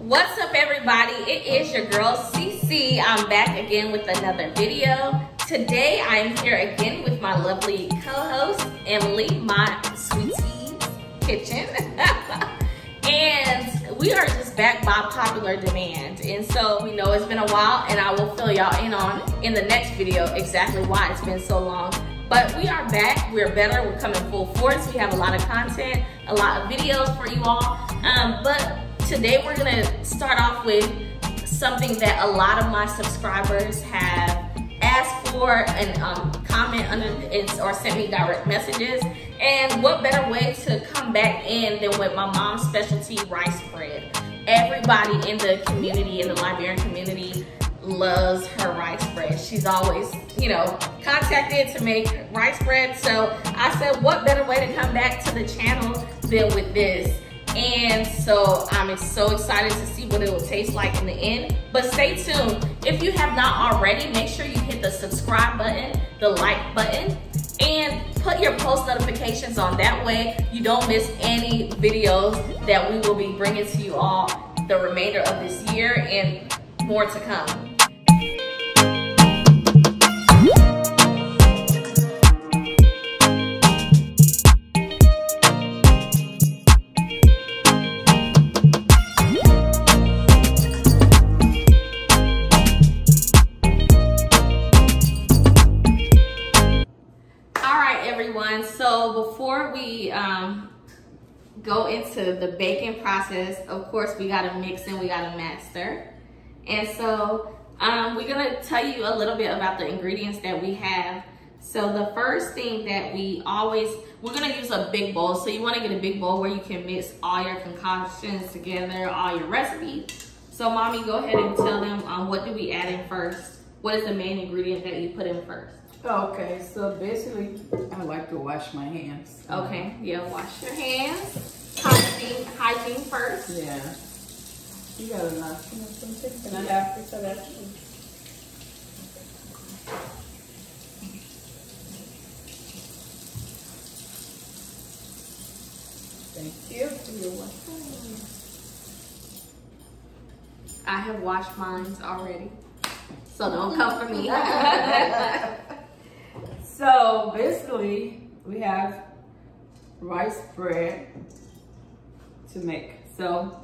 What's up, everybody? It is your girl CC. I'm back again with another video. Today I'm here again with my lovely co-host Emily, my sweetie kitchen. And we are just back by popular demand. And so we know it's been a while, and I will fill y'all in the next video exactly why it's been so long. But we are back, we're better, we're coming full force. We have a lot of content, a lot of videos for you all. But today we're gonna start off with something that a lot of my subscribers have asked for and comment under it or sent me direct messages. And what better way to come back in than with my mom's specialty rice bread. Everybody in the community, in the Liberian community, loves her rice bread. She's always, you know, contacted to make rice bread. So I said, what better way to come back to the channel than with this? And so I'm so excited to see what it will taste like in the end. But stay tuned. If you have not already, make sure you hit the subscribe button, the like button, and put your post notifications on. That way you don't miss any videos that we will be bringing to you all the remainder of this year and more to come. So before we go into the baking process, of course we gotta mix and we gotta master. And so we're gonna tell you a little bit about the ingredients that we have. So the first thing that we're gonna use a big bowl. So you wanna get a big bowl where you can mix all your concoctions together, all your recipes. So mommy, go ahead and tell them what do we add in first? What is the main ingredient that you put in first? Okay, so basically, I like to wash my hands. Okay, yeah, wash your hands. Hygiene first. Yeah. You got enough. Can I have this? Thank you. You're welcome. I have washed mine already, so don't come for me. So basically, we have rice bread to make. So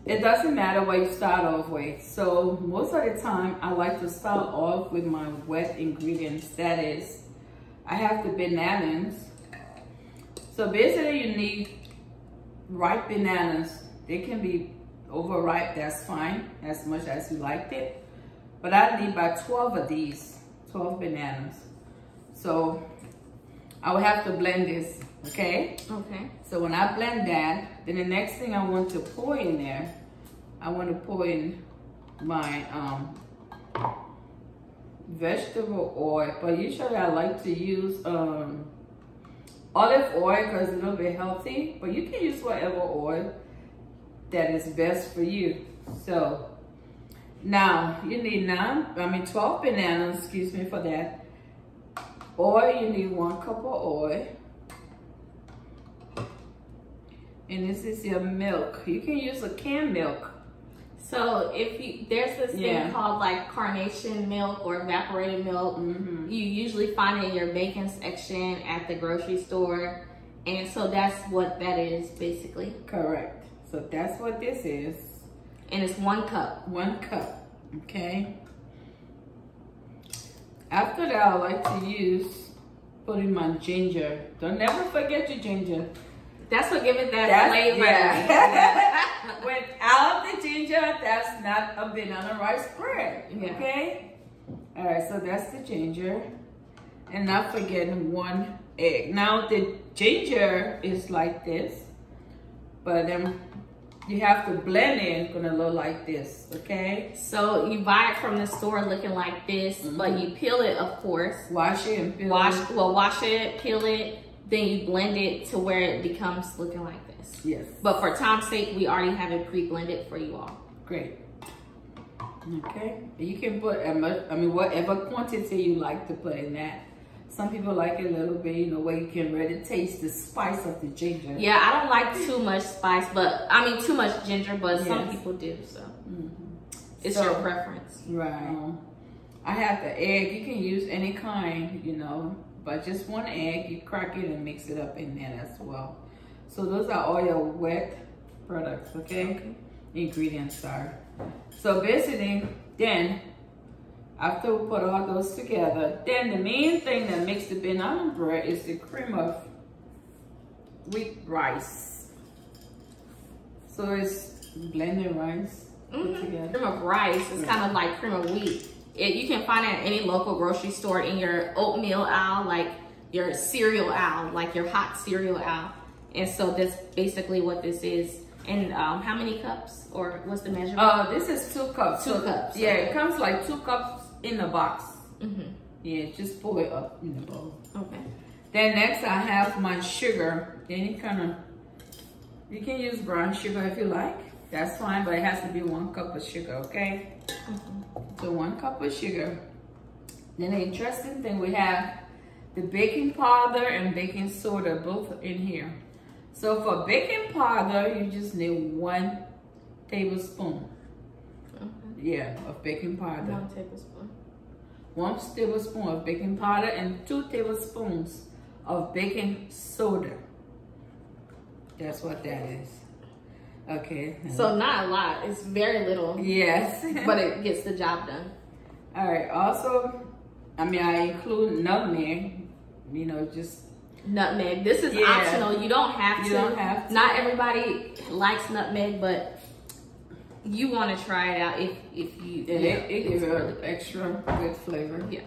it doesn't matter what you start off with. So most of the time, I like to start off with my wet ingredients. That is, I have the bananas. So basically, you need ripe bananas. They can be overripe, that's fine, as much as you liked it. But I need about 12 of these, 12 bananas. So I will have to blend this, okay? Okay. So when I blend that, then the next thing I want to pour in there, I want to pour in my vegetable oil. But usually I like to use olive oil because it's a little bit healthy. But you can use whatever oil that is best for you. So now you need 12 bananas, excuse me for that. Oil, you need 1 cup of oil. And this is your milk. You can use a canned milk. So if there's this thing called like carnation milk or evaporated milk, you usually find it in your baking section at the grocery store. And so that's what that is basically. Correct. So that's what this is. And it's 1 cup. 1 cup, okay? After that, I like to put in my ginger. Don't never forget your ginger. That's what gives it that flavor. Yeah. Without the ginger, that's not a banana rice bread, okay? All right, so that's the ginger. And not forgetting 1 egg. Now, the ginger is like this, but then you have to blend it. It's gonna look like this, okay? So you buy it from the store looking like this, but you peel it, of course. Wash it and peel it. Well, wash it, peel it, then you blend it to where it becomes looking like this. Yes. But for time's sake, we already have it pre-blended for you all. Great. Okay. You can put whatever quantity you like to put in that. Some people like it a little bit, you know, where you can really taste the spice of the ginger. Yeah, I don't like too much spice, but I mean too much ginger, but some people do, so it's your preference. Right. I have the egg. You can use any kind, you know, but just one egg, you crack it and mix it up in there as well. So those are all your wet products, okay? Ingredients are. So basically, then after we put all those together, then the main thing that makes the banana bread is the cream of wheat rice. So it's blended rice together. Cream of rice is kind of like cream of wheat. You can find it at any local grocery store in your oatmeal aisle, like your cereal aisle, like your hot cereal aisle. And so that's basically what this is. And how many cups, or what's the measurement? This is 2 cups. 2 cups. Yeah, it comes like 2 cups in the box. Yeah, just pour it up in the bowl. Okay. Then next I have my sugar. Any kind of, you can use brown sugar if you like. That's fine, but it has to be 1 cup of sugar, okay? So 1 cup of sugar. Then the interesting thing, we have the baking powder and baking soda both in here. So for baking powder, you just need 1 tablespoon. Yeah, of baking powder. 1 tablespoon. 1 tablespoon of baking powder and 2 tablespoons of baking soda. That's what that is. Okay. So not a lot. It's very little. Yes. But it gets the job done. All right. Also, I mean, I include nutmeg. You know, just nutmeg. This is optional. You don't have to. You don't have to. Not everybody likes nutmeg, but you want to try it out if you. It gives it an extra good flavor. Yeah.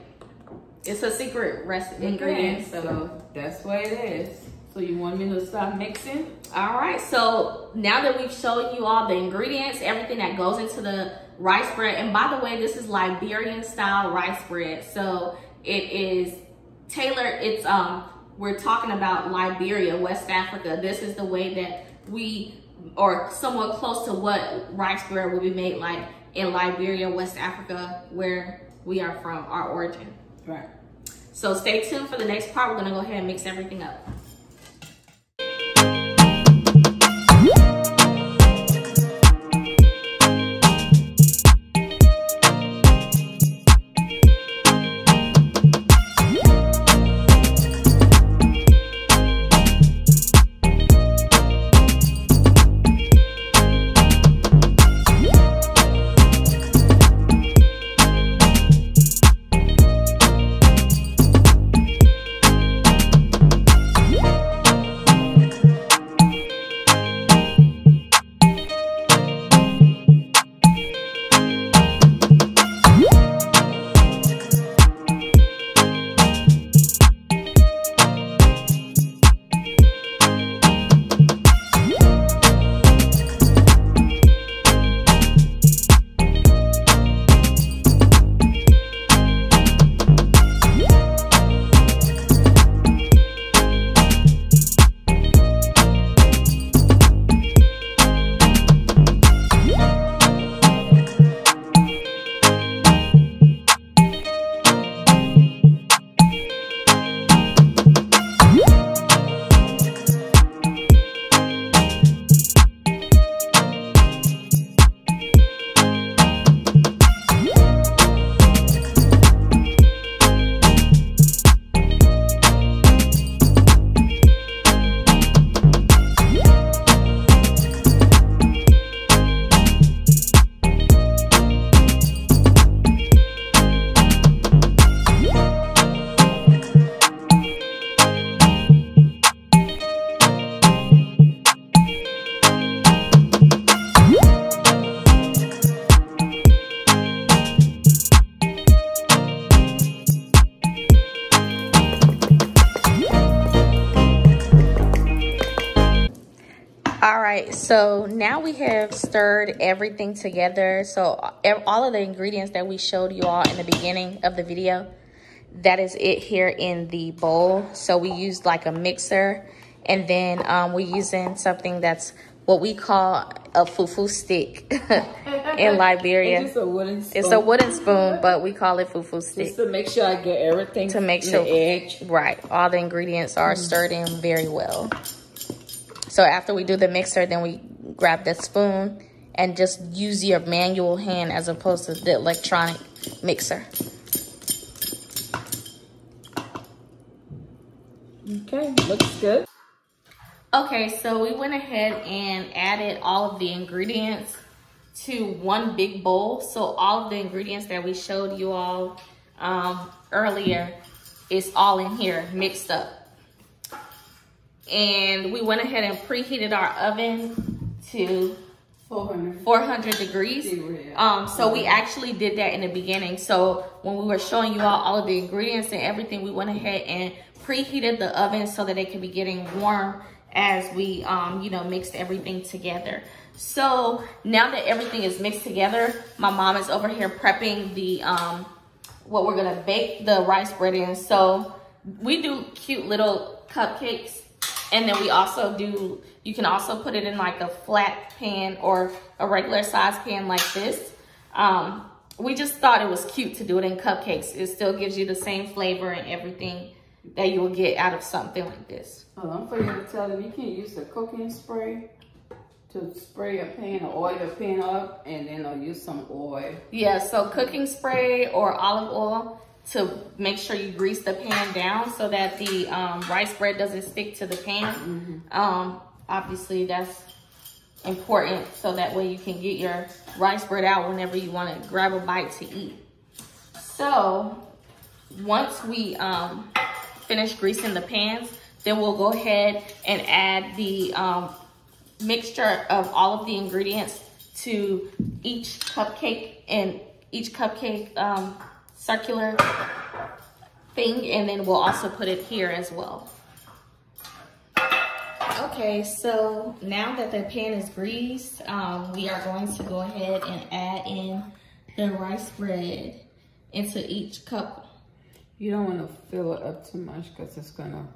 It's a secret recipe ingredient. So that's what it is. So you want me to start mixing? All right. So now that we've shown you all the ingredients, everything that goes into the rice bread, and by the way, this is Liberian style rice bread. So it is tailored. It's we're talking about Liberia, West Africa. This is the way that we, or somewhat close to what rice bread will be made like in Liberia, West Africa, where we are from, our origin. Right. So stay tuned for the next part. We're gonna go ahead and mix everything up. All right, so now we have stirred everything together. So all of the ingredients that we showed you all in the beginning of the video, that is it here in the bowl. So we used like a mixer, and then we're using something that's what we call a fufu stick. in Liberia. It's just a wooden spoon. It's a wooden spoon, but we call it fufu stick. Just to make sure I get everything to make sure, the edge. Right, all the ingredients are stirred in very well. So after we do the mixer, then we grab the spoon and just use your manual hand as opposed to the electronic mixer. Okay, looks good. Okay, so we went ahead and added all of the ingredients to one big bowl. So all of the ingredients that we showed you all earlier is all in here mixed up. And we went ahead and preheated our oven to 400 degrees. So we actually did that in the beginning. So when we were showing you all of the ingredients and everything, we went ahead and preheated the oven so that it could be getting warm as we, you know, mixed everything together. So now that everything is mixed together, my mom is over here prepping the, what we're gonna bake the rice bread in. So we do cute little cupcakes. And then we also do, you can also put it in like a flat pan or a regular size pan like this. We just thought it was cute to do it in cupcakes. It still gives you the same flavor and everything that you will get out of something like this. Oh, don't forget to tell them you can use the cooking spray to spray a pan or oil your pan up, and then I'll use some oil. Yeah, so cooking spray or olive oil to make sure you grease the pan down so that the rice bread doesn't stick to the pan. Obviously that's important so that way you can get your rice bread out whenever you want to grab a bite to eat. So once we finish greasing the pans, then we'll go ahead and add the mixture of all of the ingredients to each cupcake and each cupcake circular thing, and then we'll also put it here as well. Okay, so now that the pan is greased, we are going to go ahead and add in the rice bread into each cup. You don't want to fill it up too much because it's gonna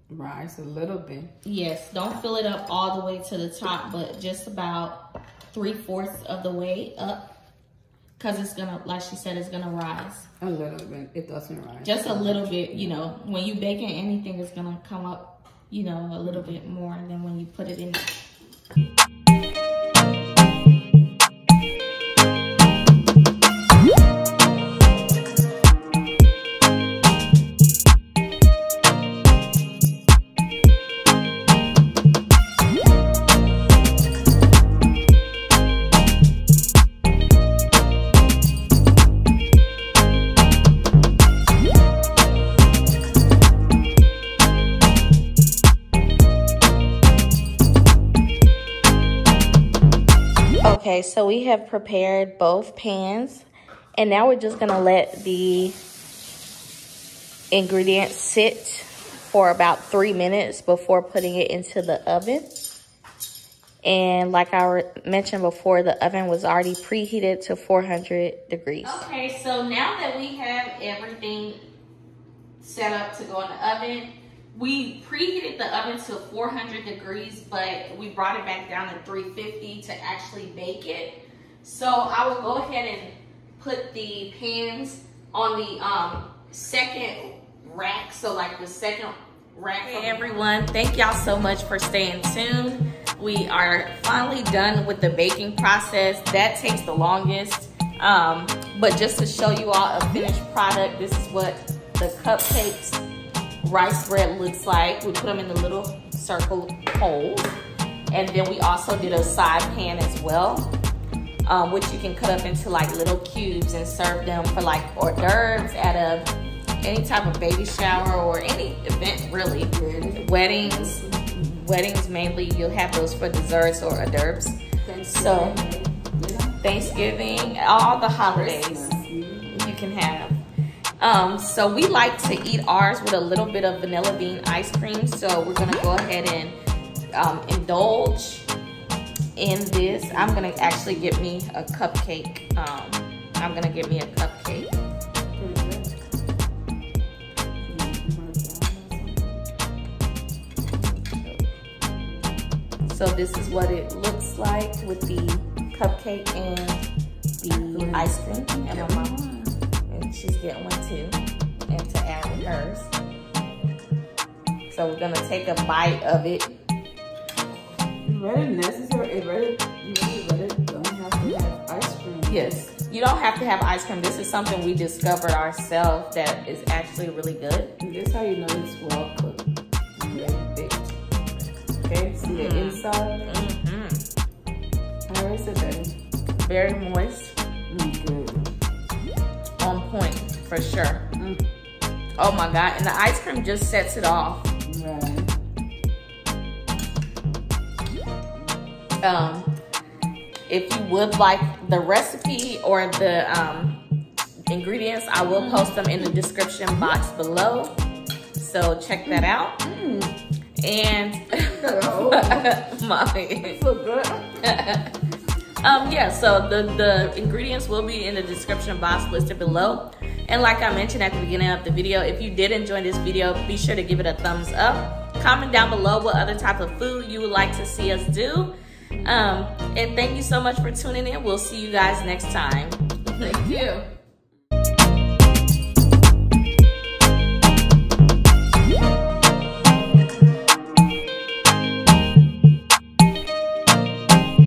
rise a little bit. Yes, don't fill it up all the way to the top, but just about 3/4 of the way up. Because it's gonna, like she said, it's gonna rise. A little bit, it doesn't rise. Just a little bit, you know, when you baking anything, it's gonna come up, you know, a little bit more than when you put it in. Okay, so we have prepared both pans, and now we're just gonna let the ingredients sit for about 3 minutes before putting it into the oven. And like I mentioned before, the oven was already preheated to 400 degrees. Okay, so now that we have everything set up to go in the oven, we preheated the oven to 400 degrees, but we brought it back down to 350 to actually bake it. So I will go ahead and put the pans on the second rack. So like the second rack. Hey everyone, thank y'all so much for staying tuned. We are finally done with the baking process. That takes the longest. But just to show you all a finished product, this is what the cupcakes rice bread looks like. We put them in the little circle holes, and then we also did a side pan as well, which you can cut up into like little cubes and serve them for like hors d'oeuvres at any type of baby shower or any event really. Weddings mainly, you'll have those for desserts or hors d'oeuvres. So Thanksgiving, all the holidays you can have. So we like to eat ours with a little bit of vanilla bean ice cream. So we're gonna go ahead and indulge in this. I'm gonna actually get me a cupcake. I'm gonna get me a cupcake. So this is what it looks like with the cupcake and the ice cream, and my mom, and she's getting one too, and to add with hers. So we're gonna take a bite of it. It's really necessary. You really don't have to have ice cream. Yes, you don't have to have ice cream. This is something we discovered ourselves that is actually really good. And this is how you know it's well cooked. Very baked. Okay, see the inside. How is it then? Very moist. Good. On point for sure. Oh my God, and the ice cream just sets it off. Right. If you would like the recipe or the ingredients, I will post them in the description box below. So check that out. And mommy. So good. Yeah, so the ingredients will be in the description box listed below. And like I mentioned at the beginning of the video, if you did enjoy this video, be sure to give it a thumbs up. Comment down below what other type of food you would like to see us do. And thank you so much for tuning in. We'll see you guys next time. Thank you.